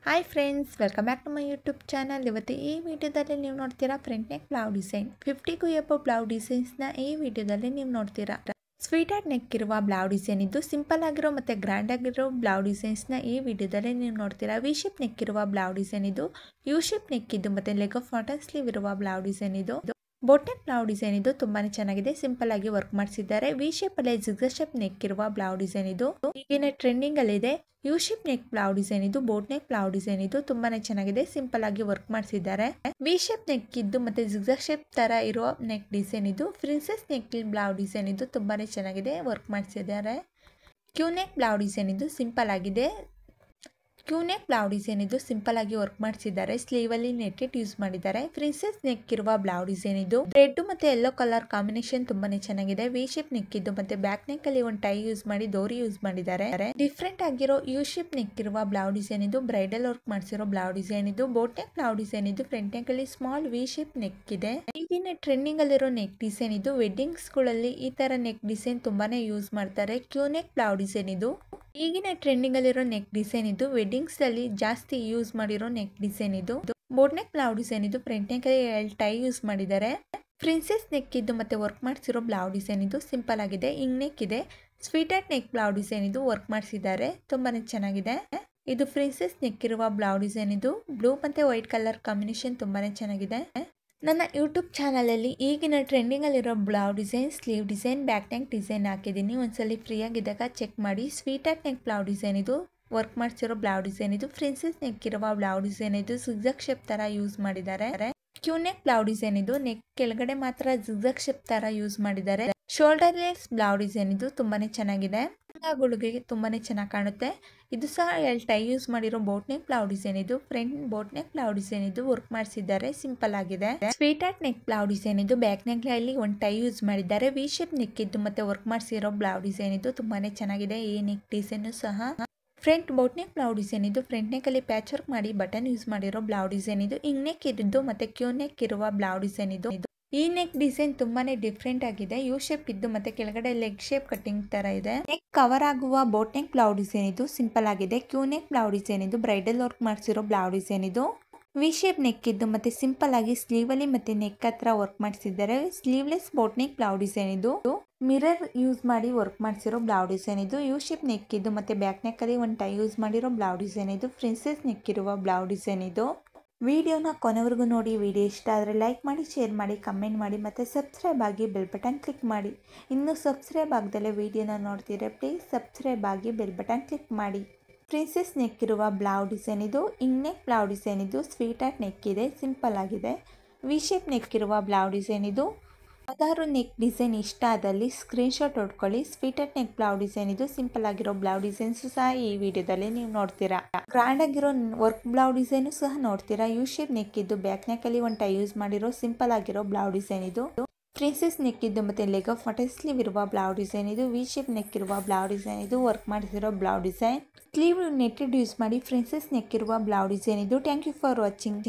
Hi friends, welcome back to my YouTube channel. ಇವತ್ತು ಈ ವಿಡಿಯೋದಲ್ಲಿ ನೀವು ನೋಡ್ತೀರಾ ಫ್ರಂಟ್ ನೆಕ್ ಬ್ಲೌಸ್ ಡಿಸೈನ್. 50ಗೂ ಎಬೋ ಬ್ಲೌಸ್ ಡಿಸೈನ್ಸ್ನ ಈ ವಿಡಿಯೋದಲ್ಲಿ ನೀವು ನೋಡ್ತೀರಾ. ಸ್ವೀಟ್ ಆರ್ಟ್ ನೆಕ್ ಇರುವ ಬ್ಲೌಸ್ ಡಿಸೈನ್ ಇದ್ದು ಸಿಂಪಲ್ ಆಗಿರೋ ಮತ್ತು ಗ್ರ್ಯಾಂಡ್ ಆಗಿರೋ ಬ್ಲೌಸ್ ಡಿಸೈನ್ಸ್ನ ಈ ವಿಡಿಯೋದಲ್ಲಿ ನೀವು ನೋಡ್ತೀರಾ. ವಿ ಶೇಪ್ ನೆಕ್ ಇರುವ ಬ್ಲೌಸ್ ಡಿಸೈನ್ ಇದು, ಯು ಶೇಪ್ ನೆಕ್ ಇದ್ದು ಮತ್ತು ಲೆಗ್ ಆಫ್ ಕಾಟನ್ ಸ್ಲೀವ್ ಇರುವ ಬ್ಲೌಸ್ ಡಿಸೈನ್ ಇದು. ಬೋಟ್ ನೆಕ್ ಬ್ಲೌಸ್ ಡಿಸೈನ್ ಇದು ತುಂಬಾನೇ ಚೆನ್ನಾಗಿದೆ, ಸಿಂಪಲ್ ಆಗಿ ವರ್ಕ್ ಮಾಡಿಸಿದ್ದಾರೆ. ವಿ ಶೇಪ್ ಅಲ್ಲಿ ಜಿಗ್ಜಾಗ್ ಶೇಪ್ ನೆಕ್ ಇರುವ ಬ್ಲೌಸ್ ಡಿಸೈನ್ ಇದು ಈಗಿನ ಟ್ರೆಂಡಿಂಗ್ ಅಲ್ಲಿ ಇದೆ. You shape neck blouse design ಇದು, ಬೋಟ್ ನೆಕ್ ಬ್ಲೌಸ್ ಡಿಸೈನ್ ಇದು ತುಂಬಾನೇ ಚೆನ್ನಾಗಿದೆ, ಸಿಂಪಲ್ ಆಗಿ ವರ್ಕ್ ಮಾಡಿಸಿದ್ದಾರೆ. ವಿ ಶೇಪ್ ನೆಕ್ ಇದ್ದು ಮತ್ತೆ ಜಿಗ್ಜಾಗ್ ಶೇಪ್ ತರ ಇರೋ ನೆಕ್ ಡಿಸೈನ್ ಇದು. ಪ್ರಿನ್ಸೆಸ್ ನೆಕ್ ಬ್ಲೌಸ್ ಡಿಸೈನ್ ಇದು ತುಂಬಾನೇ ಚೆನ್ನಾಗಿದೆ, ವರ್ಕ್ ಮಾಡಿಸಿದ್ದಾರೆ. ಕ್ಯೂ ನೆಕ್ ಬ್ಲೌಸ್ ಡಿಸೈನ್ ಇದು ಸಿಂಪಲ್ ಆಗಿದೆ. ಕ್ಯೂ ನೆಕ್ ಬ್ಲೌಸ್ ಡಿಸೈನ್ ಇದು ಸಿಂಪಲ್ ಆಗಿ ವರ್ಕ್ ಮಾಡಿಸಿದ್ದಾರೆ. ಸ್ಲೀವ್ ಅಲ್ಲಿ ನೆಟ್ಟೆಡ್ ಯೂಸ್ ಮಾಡಿದ್ದಾರೆ. ಪ್ರಿನ್ಸೆಸ್ ನೆಕ್ ಇರುವ ಬ್ಲೌಸ್ ಡಿಸೈನ್ ಇದು ರೆಡ್ ಮತ್ತೆ ಯೆಲ್ಲೋ ಕಲರ್ ಕಾಂಬಿನೇಷನ್ ತುಂಬಾನೇ ಚೆನ್ನಾಗಿದೆ. ವಿ ಶೇಪ್ ನೆಕ್ ಇದ್ದು ಮತ್ತೆ ಬ್ಯಾಕ್ ನೆಕ್ ಅಲ್ಲಿ ಒಂದು ಟೈ ಯೂಸ್ ಮಾಡಿ ಡೋರಿ ಯೂಸ್ ಮಾಡಿದ್ದಾರೆ. ಡಿಫ್ರೆಂಟ್ ಆಗಿರೋ ಯು ಶೇಪ್ ನೆಕ್ ಇರುವ ಬ್ಲೌಸ್ ಡಿಸೈನ್ ಇದು, ಬ್ರೈಡಲ್ ವರ್ಕ್ ಮಾಡಿಸಿರೋ ಬ್ಲೌಸ್ ಡಿಸೈನ್ ಇದು. ಬೋಟ್ ನೆಕ್ ಬ್ಲೌಸ್ ಡಿಸೈನ್ ಇದು, ಫ್ರಂಟ್ ನೆಕ್ ಅಲ್ಲಿ ಸ್ಮಾಲ್ ವಿ ಶೇಪ್ ನೆಕ್ ಇದೆ. ಈಗಿನ ಟ್ರೆಂಡಿಂಗ್ ಅಲ್ಲಿರೋ ನೆಕ್ ಡಿಸೈನ್ ಇದು. ವೆಡ್ಡಿಂಗ್ಸ್ ಗಳಲ್ಲಿ ಈ ತರ ನೆಕ್ ಡಿಸೈನ್ ತುಂಬಾನೇ ಯೂಸ್ ಮಾಡ್ತಾರೆ. ಕ್ಯೂ ನೆಕ್ ಬ್ಲೌಸ್ ಡಿಸೈನ್ ಇದು ಈಗಿನ ಟ್ರೆಂಡಿಂಗ್ ಅಲ್ಲಿರೋ ನೆಕ್ ಡಿಸೈನ್ ಇದು. ವೆಡ್ಡಿಂಗ್ಸ್ ಅಲ್ಲಿ ಜಾಸ್ತಿ ಯೂಸ್ ಮಾಡಿರೋ ನೆಕ್ ಡಿಸೈನ್ ಇದು. ಬೋಟ್ ನೆಕ್ ಬ್ಲೌಸ್ ಡಿಸೈನ್ ಇದು, ಫ್ರಂಟ್ ನೆಕ್ ಅಲ್ಲಿ ಟೈ ಯೂಸ್ ಮಾಡಿದ್ದಾರೆ. ಪ್ರಿನ್ಸೆಸ್ ನೆಕ್ ಇದ್ದು ಮತ್ತೆ ವರ್ಕ್ ಮಾಡಿಸಿರೋ ಬ್ಲೌಸ್ ಡಿಸೈನ್ ಇದು ಸಿಂಪಲ್ ಆಗಿದೆ. ಇಂಗ್ ನೆಕ್ ಇದೆ. Sweetheart neck blouse design ಇದು ವರ್ಕ್ ಮಾಡಿಸಿದ್ದಾರೆ, ತುಂಬಾನೇ ಚೆನ್ನಾಗಿದೆ. ಇದು ಪ್ರಿನ್ಸೆಸ್ ನೆಕ್ ಇರುವ ಬ್ಲೌಸ್ ಡಿಸೈನ್ ಇದು. ಬ್ಲೂ ಮತ್ತೆ ವೈಟ್ ಕಲರ್ ಕಾಂಬಿನೇಷನ್ ತುಂಬಾನೇ ಚೆನ್ನಾಗಿದೆ. ನನ್ನ ಯೂಟ್ಯೂಬ್ ಚಾನಲಲ್ಲಿ ಈಗಿನ ಟ್ರೆಂಡಿಂಗಲ್ಲಿರೋ blouse design, sleeve design, back neck design ಹಾಕಿದ್ದೀನಿ. ಒಂದ್ಸಲಿ ಫ್ರೀಯಾಗಿದ್ದಾಗ ಚೆಕ್ ಮಾಡಿ. Sweet art neck blouse design ಇದು, ವರ್ಕ್ ಮಾಡಿಸಿರೋ ಬ್ಲೌಸ್ ಡಿಸೈನ್ ಇದು. ಪ್ರಿನ್ಸೆಸ್ ನೆಕ್ ಇರುವ ಬ್ಲೌಸ್ ಡಿಸೈನ್ ಇದು, ಜಿಗ್ಜಾಗ್ ಶೇಪ್ ತರ ಯೂಸ್ ಮಾಡಿದ್ದಾರೆ. ಕ್ಯೂ ನೆಕ್ ಬ್ಲೌಸ್ ಡಿಸೈನ್ ಇದು, ನೆಕ್ ಕೆಳಗಡೆ ಮಾತ್ರ ಜಿಗ್ಜಾಗ್ ಶೇಪ್ ತರ ಯೂಸ್ ಮಾಡಿದ್ದಾರೆ. ಶೋಲ್ಡರ್ ಲೆಸ್ ಬ್ಲೌಸ್ ಡಿಸೈನ್ ಇದು ತುಂಬಾನೇ ಚೆನ್ನಾಗಿದೆ, ಹುಡುಗಿಗೆ ತುಂಬಾನೇ ಚೆನ್ನಾಗಿ ಕಾಣುತ್ತೆ. ಇದು ಸಹ ಎಲ್ ಟೈ ಯೂಸ್ ಮಾಡಿರೋ ಬೋಟ್ ನೆಕ್ ಬ್ಲೌಸ್ ಡಿಸೈನ್ ಇದು. Front boat neck blouse design ಇದು ವರ್ಕ್ ಮಾಡಿಸಿದ್ದಾರೆ, ಸಿಂಪಲ್ ಆಗಿದೆ. Sweet art neck blouse design ಇದು, ಬ್ಯಾಕ್ ನೆಕ್ ಅಲ್ಲಿ ಒಂದು ಟೈ ಯೂಸ್ ಮಾಡಿದ್ದಾರೆ. ವಿ ಶೇಪ್ ನೆಕ್ ಇದ್ದು ಮತ್ತೆ ವರ್ಕ್ ಮಾಡಿಸಿರೋ ಬ್ಲೌಸ್ ಡಿಸೈನ್ ಇದು ತುಂಬಾನೇ ಚೆನ್ನಾಗಿದೆ. ಈ ನೆಕ್ ಡಿಸೈನ್ ಸಹ front boat neck blouse design ಇದು, ಫ್ರಂಟ್ ನೆಕ್ ಅಲ್ಲಿ ಪ್ಯಾಚ್ ವರ್ಕ್ ಮಾಡಿ ಬಟನ್ ಯೂಸ್ ಮಾಡಿರೋ ಬ್ಲೌಸ್ ಡಿಸೈನ್ ಇದು. ಇಂಗ್ ನೆಕ್ ಇದ್ದು ಮತ್ತೆ ಕ್ಯೂ ನೆಕ್ ಇರುವ ಬ್ಲೌಸ್ ಡಿಸೈನ್ ಇದು. ಈ ನೆಕ್ ಡಿಸೈನ್ ತುಂಬಾನೇ ಡಿಫ್ರೆಂಟ್ ಆಗಿದೆ. ಯು ಶೇಪ್ ಇದ್ದು ಮತ್ತೆ ಕೆಳಗಡೆ ಲೆಗ್ ಶೇಪ್ ಕಟಿಂಗ್ ತರ ಇದೆ. ನೆಕ್ ಕವರ್ ಆಗುವ ಬೋಟ್ ನೆಕ್ ಬ್ಲೌಸ್ ಡಿಸೈನ್ ಇದು ಸಿಂಪಲ್ ಆಗಿದೆ. ಕ್ಯೂ ನೆಕ್ ಬ್ಲೌಸ್ ಡಿಸೈನ್ ಇದು, ಬ್ರೈಡಲ್ ವರ್ಕ್ ಮಾಡಿಸಿರೋ ಬ್ಲೌಸ್ ಡಿಸೈನ್ ಇದು. ವಿ ಶೇಪ್ ನೆಕ್ ಇದ್ದು ಮತ್ತೆ ಸಿಂಪಲ್ ಆಗಿ ಸ್ಲೀವ್ ಅಲ್ಲಿ ಮತ್ತೆ ನೆಕ್ ಹತ್ರ ವರ್ಕ್ ಮಾಡಿಸಿದ್ದಾರೆ. Sleeveless boat neck blouse design ಇದು. ಮಿರರ್ ಯೂಸ್ ಮಾಡಿ ವರ್ಕ್ ಮಾಡಿಸಿರೋ ಬ್ಲೌಸ್ ಡಿಸೈನ್ ಇದು. ಯು ಶೇಪ್ ನೆಕ್ ಇದ್ದು ಮತ್ತೆ ಬ್ಯಾಕ್ ನೆಕ್ ಅಲ್ಲಿ ಒಂದು ಟೈ ಯೂಸ್ ಮಾಡಿರೋ ಬ್ಲೌಸ್ ಡಿಸೈನ್ ಇದು. ಪ್ರಿನ್ಸೆಸ್ ನೆಕ್ ಇರುವ ಬ್ಲೌಸ್ ಡಿಸೈನ್ ಇದು. ವಿಡಿಯೋನ ಕೊನೆವರೆಗೂ ನೋಡಿ. ವಿಡಿಯೋ ಇಷ್ಟ ಆದರೆ ಲೈಕ್ ಮಾಡಿ, ಶೇರ್ ಮಾಡಿ, ಕಮೆಂಟ್ ಮಾಡಿ ಮತ್ತು ಸಬ್ಸ್ಕ್ರೈಬ್ ಆಗಿ ಬೆಲ್ ಬಟನ್ ಕ್ಲಿಕ್ ಮಾಡಿ. ಇನ್ನೂ ಸಬ್ಸ್ಕ್ರೈಬ್ ಆಗದಲ್ಲೇ ವಿಡಿಯೋನ ನೋಡ್ತೀರಾ, ಪ್ಲೀಸ್ ಸಬ್ಸ್ಕ್ರೈಬ್ ಆಗಿ ಬೆಲ್ ಬಟನ್ ಕ್ಲಿಕ್ ಮಾಡಿ. ಪ್ರಿನ್ಸೆಸ್ ನೆಕ್ ಇರುವ ಬ್ಲೌಸ್ ಡಿಸೈನ್ ಇದು. ಇಂಗ್ ನೆಕ್ ಬ್ಲೌಸ್ ಡಿಸೈನ್ ಇದು, ಸ್ವೀಟ್ ಆರ್ಟ್ ನೆಕ್ ಇದೆ, ಸಿಂಪಲ್ ಆಗಿದೆ. ವಿ ಶೇಪ್ ನೆಕ್ ಇರುವ ಬ್ಲೌಸ್ ಡಿಸೈನ್ ಇದು. ಯಾವ್ದಾದ್ರು ನೆಕ್ ಡಿಸೈನ್ ಇಷ್ಟ ಆದಲ್ಲಿ ಸ್ಕ್ರೀನ್ ಶಾಟ್ ಹೊಡ್ಕೊಳ್ಳಿ. Sweetheart neck blouse design ಇದು, ಸಿಂಪಲ್ ಆಗಿರೋ ಬ್ಲೌಸ್ ಡಿಸೈನ್ಸ್ ಸಹ ಈ ವಿಡಿಯೋದಲ್ಲಿ ನೀವು ನೋಡ್ತೀರಾ. ಗ್ರ್ಯಾಂಡ್ ಆಗಿರೋ ವರ್ಕ್ ಬ್ಲೌಸ್ ಡಿಸೈನ್ ಸಹ ನೋಡ್ತೀರಾ. ಯು ಶೇಪ್ ನೆಕ್ ಇದ್ದು ಬ್ಯಾಕ್ ನೆಕ್ ಅಲ್ಲಿ ಒಂದು ಟೈ ಯೂಸ್ ಮಾಡಿರೋ ಸಿಂಪಲ್ ಆಗಿರೋ ಬ್ಲೌಸ್ ಡಿಸೈನ್ ಇದು. ಪ್ರಿನ್ಸೆಸ್ ನೆಕ್ ಇದ್ದು ಮತ್ತೆ ಲೆಗ್ ಆಫ್ ಕಾಟನ್ ಸ್ಲೀವ್ ಇರುವ ಬ್ಲೌಸ್ ಡಿಸೈನ್ ಇದು. ವಿ ಶೇಪ್ ನೆಕ್ ಇರುವ ಬ್ಲೌಸ್ ಡಿಸೈನ್ ಇದು, ವರ್ಕ್ ಮಾಡಿಸಿರೋ blouse design. Sleeve netted use ಮಾಡಿ ಪ್ರಿನ್ಸೆಸ್ ನೆಕ್ ಇರುವ ಬ್ಲೌಸ್ ಡಿಸೈನ್ ಇದು. Thank you for watching.